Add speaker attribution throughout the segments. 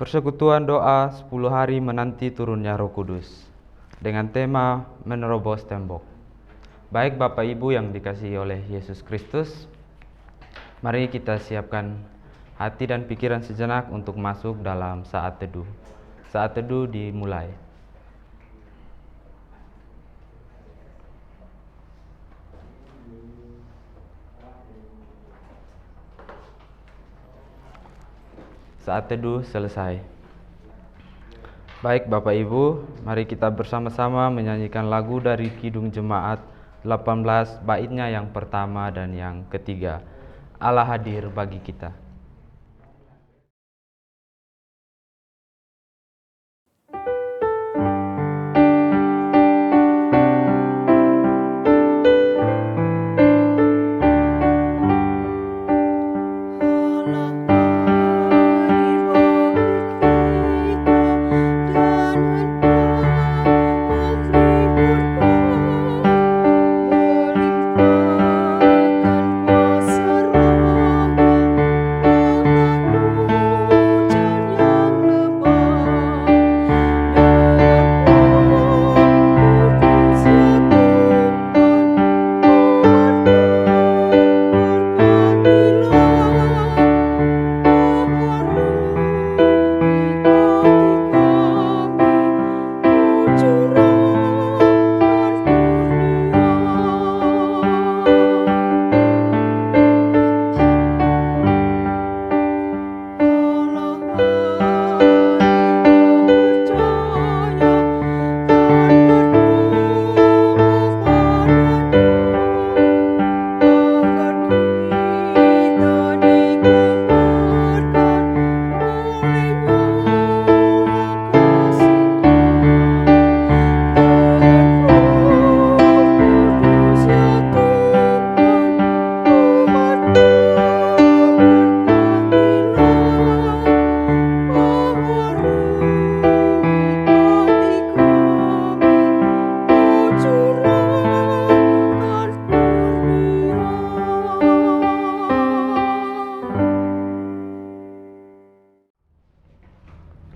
Speaker 1: Persekutuan doa 10 hari menanti turunnya Roh Kudus dengan tema menerobos tembok. Baik Bapak Ibu yang dikasihi oleh Yesus Kristus, mari kita siapkan hati dan pikiran sejenak untuk masuk dalam saat teduh. Saat teduh dimulai. Saat teduh selesai. Baik Bapak Ibu, mari kita bersama-sama menyanyikan lagu dari Kidung Jemaat 18, baitnya yang pertama dan yang ketiga. Allah hadir bagi kita.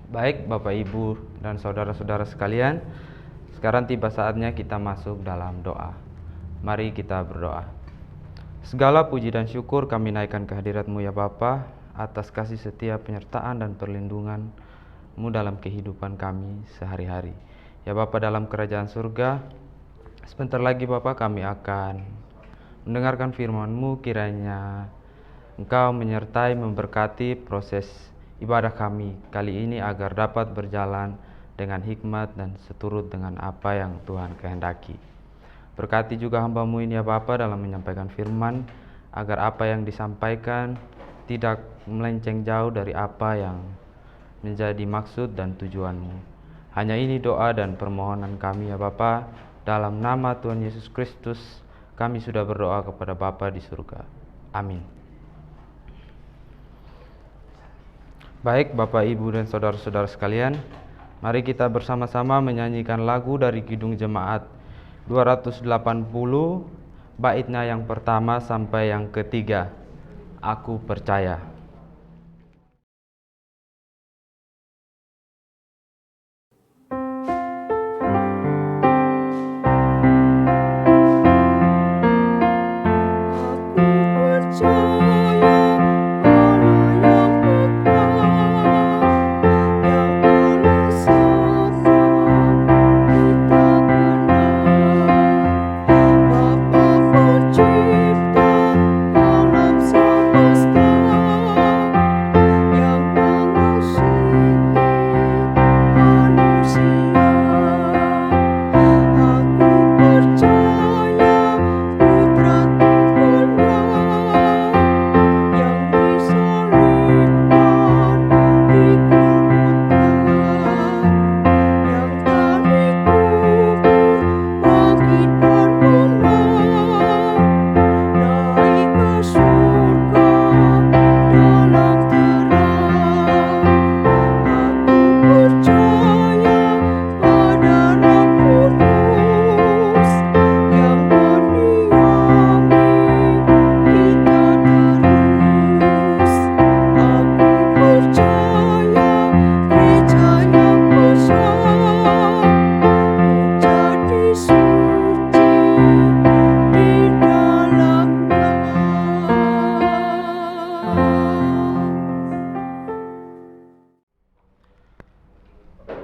Speaker 1: Baik Bapak Ibu dan saudara-saudara sekalian, sekarang tiba saatnya kita masuk dalam doa. Mari kita berdoa. Segala puji dan syukur kami naikkan kehadirat-Mu ya Bapa, atas kasih setia, penyertaan dan perlindungan-Mu dalam kehidupan kami sehari-hari. Ya Bapa, dalam kerajaan surga, sebentar lagi Bapa kami akan mendengarkan firman-Mu, kiranya Engkau menyertai, memberkati proses ibadah kami kali ini agar dapat berjalan dengan hikmat dan seturut dengan apa yang Tuhan kehendaki. Berkati juga hamba-Mu ini ya Bapa dalam menyampaikan firman, agar apa yang disampaikan tidak melenceng jauh dari apa yang menjadi maksud dan tujuan-Mu. Hanya ini doa dan permohonan kami ya Bapa, dalam nama Tuhan Yesus Kristus kami sudah berdoa kepada Bapa di surga. Amin. Baik Bapak, Ibu, dan saudara-saudara sekalian, mari kita bersama-sama menyanyikan lagu dari Kidung Jemaat 280, baitnya yang pertama sampai yang ketiga. Aku percaya.
Speaker 2: Bapa pencipta alam semesta,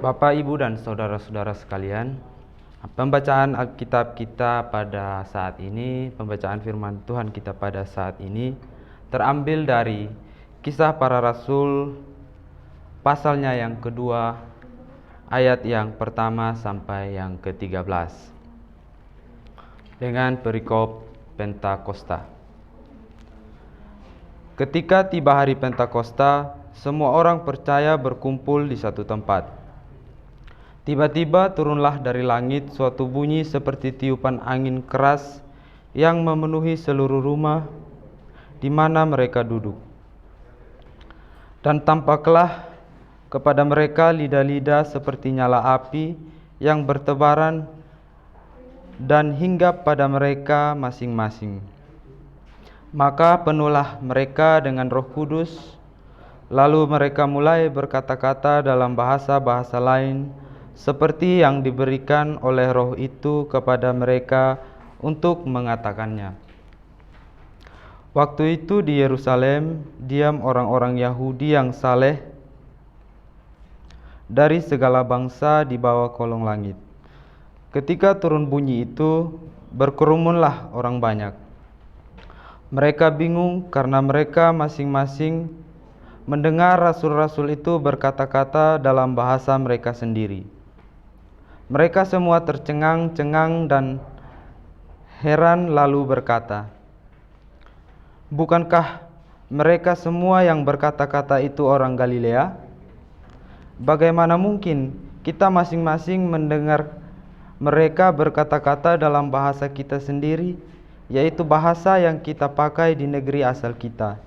Speaker 1: Bapak, Ibu, dan saudara-saudara sekalian, pembacaan Alkitab kita pada saat ini, pembacaan firman Tuhan kita pada saat ini terambil dari Kisah Para Rasul pasalnya yang kedua, ayat yang pertama sampai yang ke-13 dengan perikop Pentakosta. Ketika tiba hari Pentakosta, semua orang percaya berkumpul di satu tempat. Tiba-tiba turunlah dari langit suatu bunyi seperti tiupan angin keras yang memenuhi seluruh rumah di mana mereka duduk. Dan tampaklah kepada mereka lidah-lidah seperti nyala api yang bertebaran dan hinggap pada mereka masing-masing. Maka penuhlah mereka dengan Roh Kudus, lalu mereka mulai berkata-kata dalam bahasa-bahasa lain seperti yang diberikan oleh Roh itu kepada mereka untuk mengatakannya. Waktu itu di Yerusalem diam orang-orang Yahudi yang saleh dari segala bangsa di bawah kolong langit. Ketika turun bunyi itu, berkerumunlah orang banyak. Mereka bingung karena mereka masing-masing mendengar rasul-rasul itu berkata-kata dalam bahasa mereka sendiri. Mereka semua tercengang-cengang dan heran lalu berkata, "Bukankah mereka semua yang berkata-kata itu orang Galilea? Bagaimana mungkin kita masing-masing mendengar mereka berkata-kata dalam bahasa kita sendiri, yaitu bahasa yang kita pakai di negeri asal kita?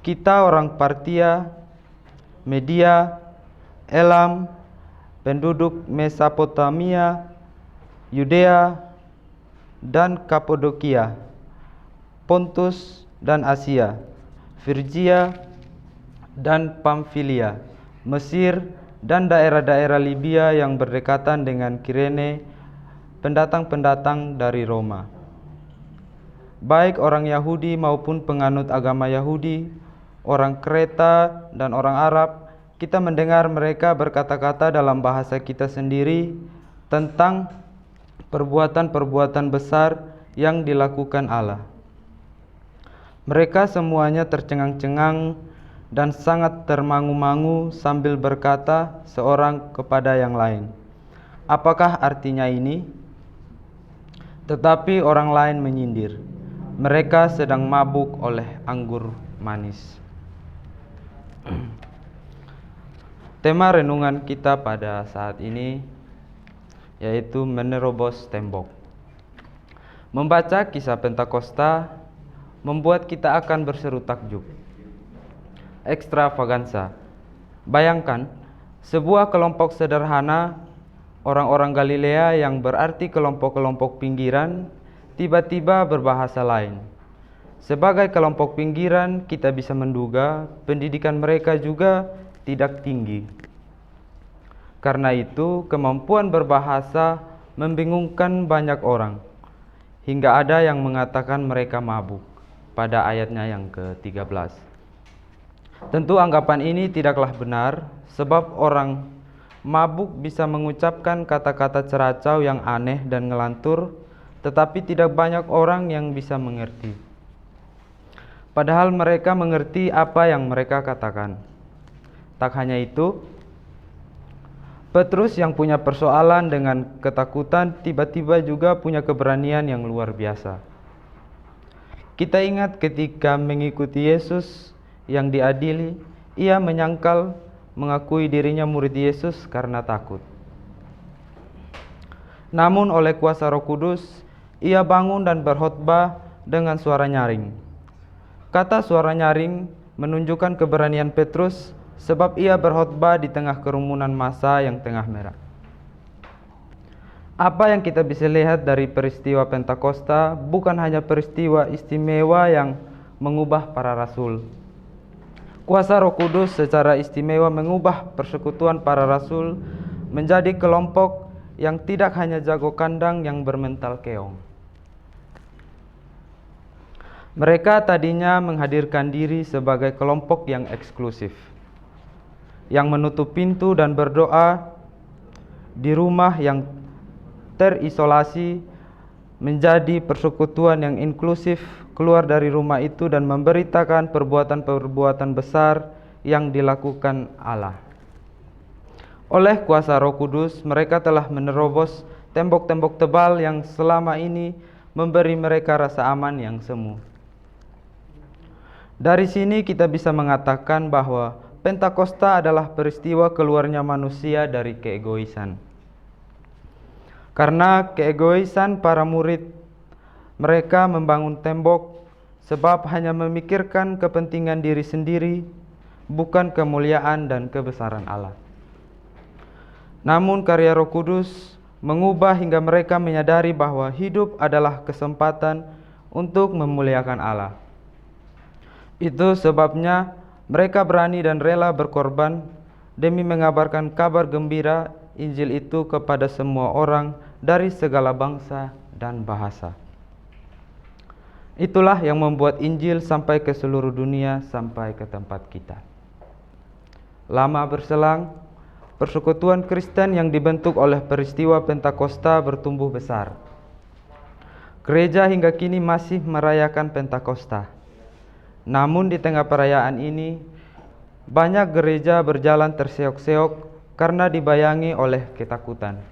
Speaker 1: Kita orang Partia, Media, Elam, penduduk Mesopotamia, Yudea, dan Kapadokia, Pontus dan Asia, Frigia dan Pamfilia, Mesir, dan daerah-daerah Libya yang berdekatan dengan Kirene, pendatang-pendatang dari Roma. Baik orang Yahudi maupun penganut agama Yahudi, orang Kreta dan orang Arab, kita mendengar mereka berkata-kata dalam bahasa kita sendiri tentang perbuatan-perbuatan besar yang dilakukan Allah. Mereka semuanya tercengang-cengang dan sangat termangu-mangu sambil berkata seorang kepada yang lain, "Apakah artinya ini?" Tetapi orang lain menyindir, "Mereka sedang mabuk oleh anggur manis." Tema renungan kita pada saat ini yaitu menerobos tembok. Membaca kisah Pentakosta membuat kita akan berseru takjub. Ekstravaganza. Bayangkan sebuah kelompok sederhana orang-orang Galilea yang berarti kelompok-kelompok pinggiran tiba-tiba berbahasa lain. Sebagai kelompok pinggiran, kita bisa menduga pendidikan mereka juga tidak tinggi. Karena itu, kemampuan berbahasa membingungkan banyak orang, hingga ada yang mengatakan mereka mabuk pada ayatnya yang ke-13. Tentu anggapan ini tidaklah benar, sebab orang mabuk bisa mengucapkan kata-kata ceracau yang aneh dan ngelantur, tetapi tidak banyak orang yang bisa mengerti. Padahal mereka mengerti apa yang mereka katakan. Tak hanya itu, Petrus yang punya persoalan dengan ketakutan tiba-tiba juga punya keberanian yang luar biasa. Kita ingat ketika mengikuti Yesus yang diadili, ia menyangkal mengakui dirinya murid Yesus karena takut. Namun oleh kuasa Roh Kudus, ia bangun dan berkhotbah dengan suara nyaring. Kata suara nyaring menunjukkan keberanian Petrus sebab ia berkhotbah di tengah kerumunan massa yang tengah merah. Apa yang kita bisa lihat dari peristiwa Pentakosta bukan hanya peristiwa istimewa yang mengubah para rasul. Kuasa Roh Kudus secara istimewa mengubah persekutuan para rasul menjadi kelompok yang tidak hanya jago kandang yang bermental keong. Mereka tadinya menghadirkan diri sebagai kelompok yang eksklusif. yang menutup pintu dan berdoa di rumah yang terisolasi menjadi persekutuan yang inklusif keluar dari rumah itu dan memberitakan perbuatan-perbuatan besar yang dilakukan Allah. Oleh kuasa Roh Kudus, mereka telah menerobos tembok-tembok tebal yang selama ini memberi mereka rasa aman yang semu. Dari sini kita bisa mengatakan bahwa Pentakosta adalah peristiwa keluarnya manusia dari keegoisan. Karena keegoisan para murid, mereka membangun tembok sebab hanya memikirkan kepentingan diri sendiri, bukan kemuliaan dan kebesaran Allah. Namun karya Roh Kudus mengubah hingga mereka menyadari bahwa hidup adalah kesempatan untuk memuliakan Allah. Itu sebabnya mereka berani dan rela berkorban demi mengabarkan kabar gembira Injil itu kepada semua orang dari segala bangsa dan bahasa. Itulah yang membuat Injil sampai ke seluruh dunia, sampai ke tempat kita. Lama berselang, persekutuan Kristen yang dibentuk oleh peristiwa Pentakosta bertumbuh besar. Gereja hingga kini masih merayakan Pentakosta. Namun di tengah perayaan ini, banyak gereja berjalan terseok-seok karena dibayangi oleh ketakutan.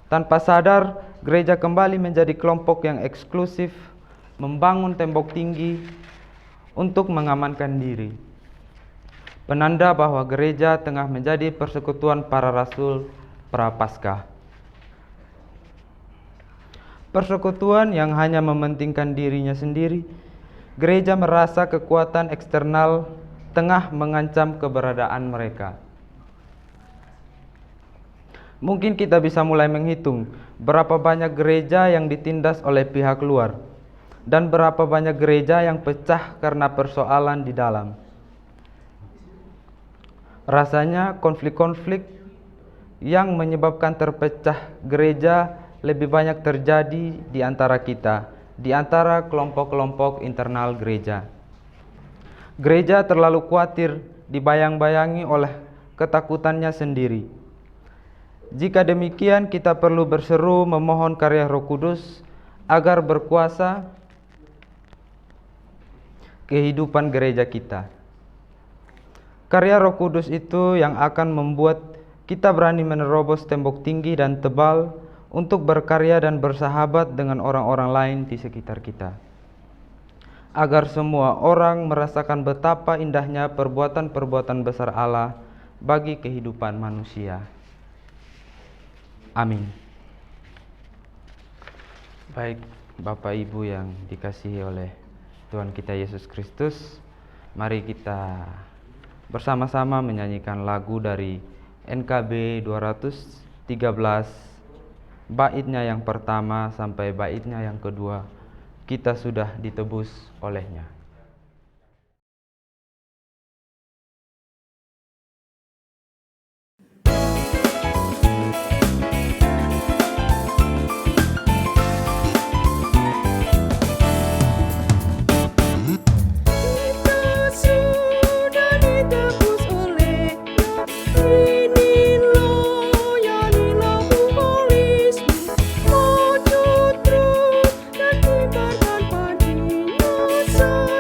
Speaker 1: Tanpa sadar, gereja kembali menjadi kelompok yang eksklusif, membangun tembok tinggi untuk mengamankan diri. Penanda bahwa gereja tengah menjadi persekutuan para rasul prapaskah. Persekutuan yang hanya mementingkan dirinya sendiri, gereja merasa kekuatan eksternal tengah mengancam keberadaan mereka. Mungkin kita bisa mulai menghitung berapa banyak gereja yang ditindas oleh pihak luar dan berapa banyak gereja yang pecah karena persoalan di dalam. Rasanya konflik-konflik yang menyebabkan terpecah gereja lebih banyak terjadi di antara kita, di antara kelompok-kelompok internal gereja. Gereja terlalu khawatir dibayang-bayangi oleh ketakutannya sendiri. Jika demikian, kita perlu berseru memohon karya Roh Kudus agar berkuasa kehidupan gereja kita. Karya Roh Kudus itu yang akan membuat kita berani menerobos tembok tinggi dan tebal untuk berkarya dan bersahabat dengan orang-orang lain di sekitar kita. Agar semua orang merasakan betapa indahnya perbuatan-perbuatan besar Allah bagi kehidupan manusia. Amin. Baik, Bapak Ibu yang dikasihi oleh Tuhan kita Yesus Kristus, mari kita bersama-sama menyanyikan lagu dari NKB 213, baitnya yang pertama sampai baitnya yang kedua. Kita sudah ditebus olehnya.
Speaker 2: So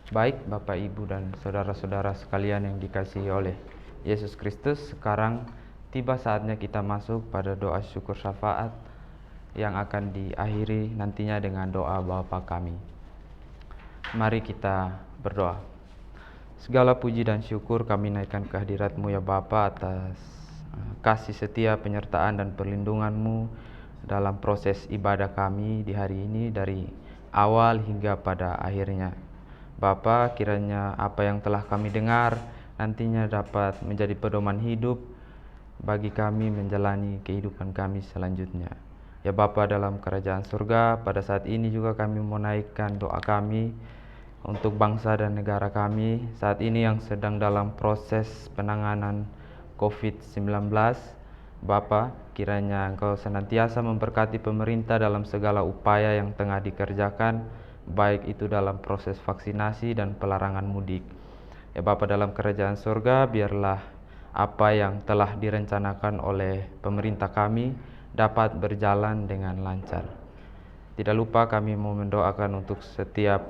Speaker 1: Baik Bapak Ibu dan saudara-saudara sekalian yang dikasihi oleh Yesus Kristus, sekarang tiba saatnya kita masuk pada doa syukur syafaat yang akan diakhiri nantinya dengan doa Bapa kami. Mari kita berdoa. Segala puji dan syukur kami naikkan ke hadirat-Mu ya Bapa atas kasih setia, penyertaan dan perlindungan-Mu dalam proses ibadah kami di hari ini dari awal hingga pada akhirnya. Bapa, kiranya apa yang telah kami dengar nantinya dapat menjadi pedoman hidup bagi kami menjalani kehidupan kami selanjutnya. Ya Bapa dalam kerajaan surga, pada saat ini juga kami menaikkan doa kami untuk bangsa dan negara kami saat ini yang sedang dalam proses penanganan COVID-19. Bapa, kiranya Engkau senantiasa memberkati pemerintah dalam segala upaya yang tengah dikerjakan, baik itu dalam proses vaksinasi dan pelarangan mudik. Ya Bapa dalam kerajaan surga, biarlah apa yang telah direncanakan oleh pemerintah kami dapat berjalan dengan lancar. Tidak lupa kami mau mendoakan untuk setiap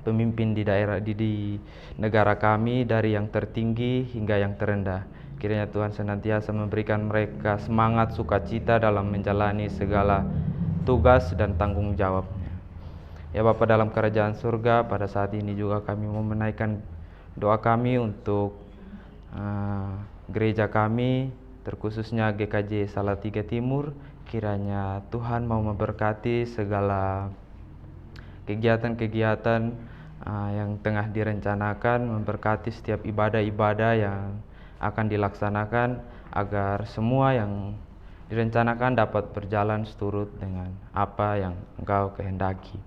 Speaker 1: pemimpin di daerah di negara kami, dari yang tertinggi hingga yang terendah. Kiranya Tuhan senantiasa memberikan mereka semangat sukacita dalam menjalani segala tugas dan tanggung jawab. Ya Bapa dalam kerajaan surga, pada saat ini juga kami mau menaikkan doa kami untuk gereja kami, terkhususnya GKJ Salatiga Timur. Kiranya Tuhan mau memberkati segala kegiatan-kegiatan yang tengah direncanakan, memberkati setiap ibadah-ibadah yang akan dilaksanakan, agar semua yang direncanakan dapat berjalan seturut dengan apa yang Engkau kehendaki.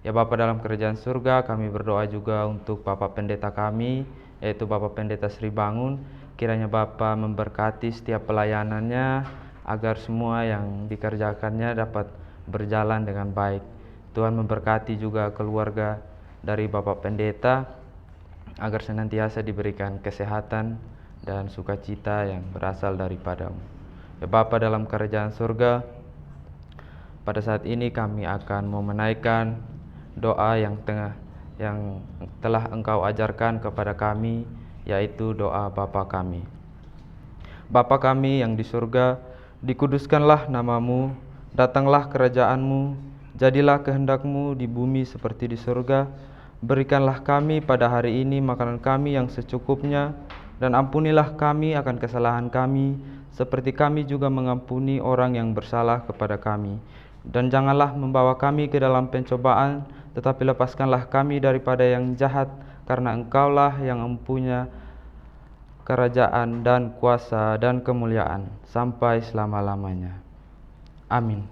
Speaker 1: Ya Bapa dalam kerajaan surga, kami berdoa juga untuk Bapak Pendeta kami, yaitu Bapak Pendeta Sri Bangun. Kiranya Bapa memberkati setiap pelayanannya, agar semua yang dikerjakannya dapat berjalan dengan baik. Tuhan memberkati juga keluarga dari Bapak Pendeta, agar senantiasa diberikan kesehatan dan sukacita yang berasal daripada-Mu. Ya Bapa dalam kerajaan surga, pada saat ini kami akan mau menaikkan doa yang telah Engkau ajarkan kepada kami, yaitu doa Bapa kami. Bapa kami yang di surga, dikuduskanlah nama-Mu, datanglah kerajaan-Mu, jadilah kehendak-Mu di bumi seperti di surga. Berikanlah kami pada hari ini makanan kami yang secukupnya, dan ampunilah kami akan kesalahan kami, seperti kami juga mengampuni orang yang bersalah kepada kami. Dan janganlah membawa kami ke dalam pencobaan, tetapi lepaskanlah kami daripada yang jahat, karena Engkaulah yang mempunyai kerajaan dan kuasa dan kemuliaan sampai selama-lamanya. Amin.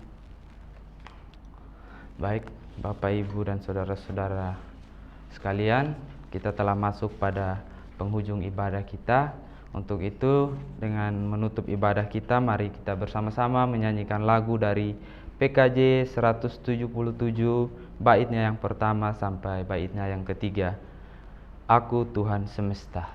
Speaker 1: Baik, Bapak, Ibu, dan saudara-saudara sekalian, kita telah masuk pada penghujung ibadah kita. Untuk itu, dengan menutup ibadah kita, mari kita bersama-sama menyanyikan lagu dari PKJ 177, baitnya yang pertama sampai baitnya yang ketiga. Aku Tuhan semesta.